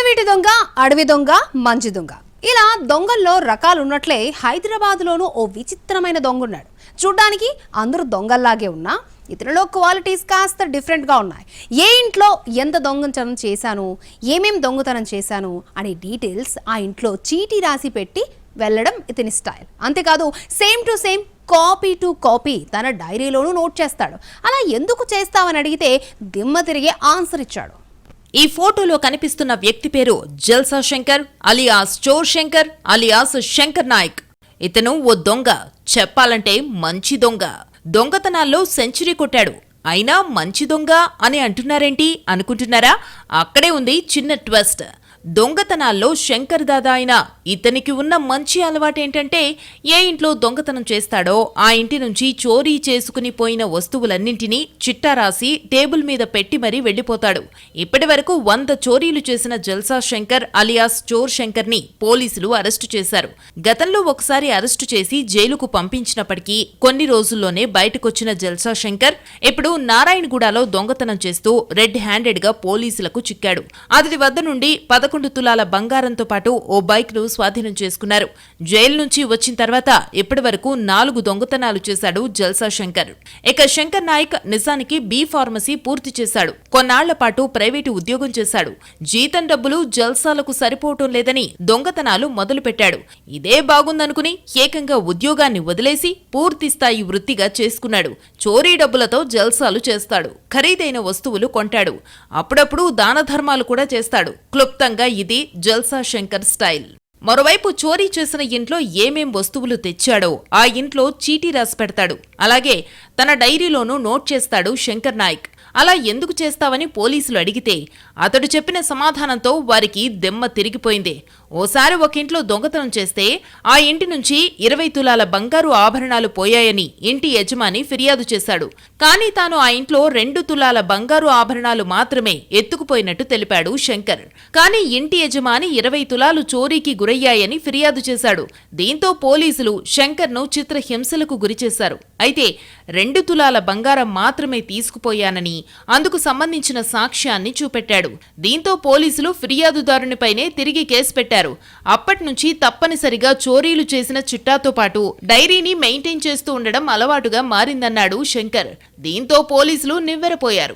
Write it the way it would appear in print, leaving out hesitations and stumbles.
అడవిటి దొంగ, అడవి దొంగ, మంచి దొంగ, ఇలా దొంగల్లో రకాలున్నట్లే హైదరాబాద్లోనూ ఓ విచిత్రమైన దొంగ ఉన్నాడు. చూడ్డానికి అందరూ దొంగల్లాగే ఉన్నా ఇతనిలో క్వాలిటీస్ కాస్త డిఫరెంట్గా ఉన్నాయి. ఏ ఇంట్లో ఎంత దొంగతనం చేశాను, ఏమేం దొంగతనం చేశాను అనే డీటెయిల్స్ ఆ ఇంట్లో చీటీ రాసి పెట్టి వెళ్ళడం ఇతని స్టైల్. అంతేకాదు same to same, copy to copy తన డైరీలోనూ నోట్ చేస్తాడు. అలా ఎందుకు చేస్తావని అడిగితే దిమ్మ తిరిగే ఆన్సర్ ఇచ్చాడు. ఈ ఫోటోలో కనిపిస్తున్న వ్యక్తి పేరు జల్సా శంకర్ అలియాస్ చోర్ శంకర్ అలియాస్ శంకర్ నాయక్. ఇతను ఓ దొంగ, చెప్పాలంటే మంచి దొంగ. దొంగతనాల్లో సెంచరీ కొట్టాడు. అయినా మంచి దొంగ అని అంటున్నారేంటి అనుకుంటున్నారా? అక్కడే ఉంది చిన్న ట్విస్ట్. దొంగతనాల్లో శంకర్ దాదా అయిన ఇతనికి ఉన్న మంచి అలవాటేంటంటే ఏ ఇంట్లో దొంగతనం చేస్తాడో ఆ ఇంటి నుంచి చోరీ చేసుకుని పోయిన వస్తువులన్నింటినీ చిట్టా రాసి టేబుల్ మీద పెట్టి మరీ వెళ్లిపోతాడు. ఇప్పటి వరకు 100 చోరీలు చేసిన జల్సా శంకర్ అలియాస్ చోర్ శంకర్ ని పోలీసులు అరెస్టు చేశారు. గతంలో ఒకసారి అరెస్టు చేసి జైలుకు పంపించినప్పటికీ కొన్ని రోజుల్లోనే బయటకొచ్చిన జల్సా శంకర్ ఇప్పుడు నారాయణగూడలో దొంగతనం చేస్తూ రెడ్ హ్యాండెడ్ గా పోలీసులకు చిక్కాడు. అతడి వద్ద నుండి 11 తులాల బంగారంతో పాటు ఓ బైక్ ను స్వాధీనం చేసుకున్నారు. జైలు నుంచి వచ్చిన తర్వాత ఇప్పటి వరకు 4 దొంగతనాలు చేశాడు జల్సా శంకర్. ఇక శంకర్ నాయక్ నిజానికి బి ఫార్మసీ పూర్తి చేశాడు. కొన్నాళ్ల పాటు ప్రైవేటు ఉద్యోగం చేశాడు. జీతం డబ్బులు జల్సాలకు సరిపోవటం లేదని దొంగతనాలు మొదలుపెట్టాడు. ఇదే బాగుందనుకుని ఏకంగా ఉద్యోగాన్ని వదిలేసి పూర్తి స్థాయి వృత్తిగా చేసుకున్నాడు. చోరీ డబ్బులతో జల్సాలు చేస్తాడు. ఖరీదైన వస్తువులు కొంటాడు. అప్పుడప్పుడు దాన ధర్మాలు కూడా చేస్తాడు. క్లుప్తంగా ఇది జల్సా శంకర్ స్టైల్. మరోవైపు చోరీ చేసిన ఇంట్లో ఏమేం వస్తువులు తెచ్చాడో ఆ ఇంట్లో చీటీ రాసి పెడతాడు. అలాగే తన డైరీలోనూ నోట్ చేస్తాడు శంకర్ నాయక్. అలా ఎందుకు చేస్తావని పోలీసులు అడిగితే అతడు చెప్పిన సమాధానంతో వారికి దెమ్మ తిరిగిపోయింది. ఓసారి ఒక ఇంట్లో దొంగతనం చేస్తే ఆ ఇంటి నుంచి 20 తులాల బంగారు ఆభరణాలు పోయాయని ఇంటి యజమాని ఫిర్యాదు చేశాడు. కానీ తాను ఆ ఇంట్లో 2 తులాల బంగారు ఆభరణాలు మాత్రమే ఎత్తుకుపోయినట్టు తెలిపాడు శంకర్. కానీ ఇంటి యజమాని 20 తులాలు చోరీకి గురయ్యాయని ఫిర్యాదు చేశాడు. దీంతో పోలీసులు శంకర్ను చిత్రహింసలకు గురిచేశారు. అయితే 2 తులాల బంగారం మాత్రమే తీసుకుపోయానని అందుకు సంబంధించిన సాక్ష్యాన్ని చూపెట్టాడు. దీంతో పోలీసులు ఫిర్యాదుదారునిపైనే తిరిగి కేసు పెట్టారు. అప్పట్నుంచి తప్పనిసరిగా చోరీలు చేసిన చిట్టాతో పాటు డైరీని మెయింటైన్ చేస్తూ ఉండడం అలవాటుగా మారిందన్నాడు శంకర్. దీంతో పోలీసులు నివ్వెరపోయారు.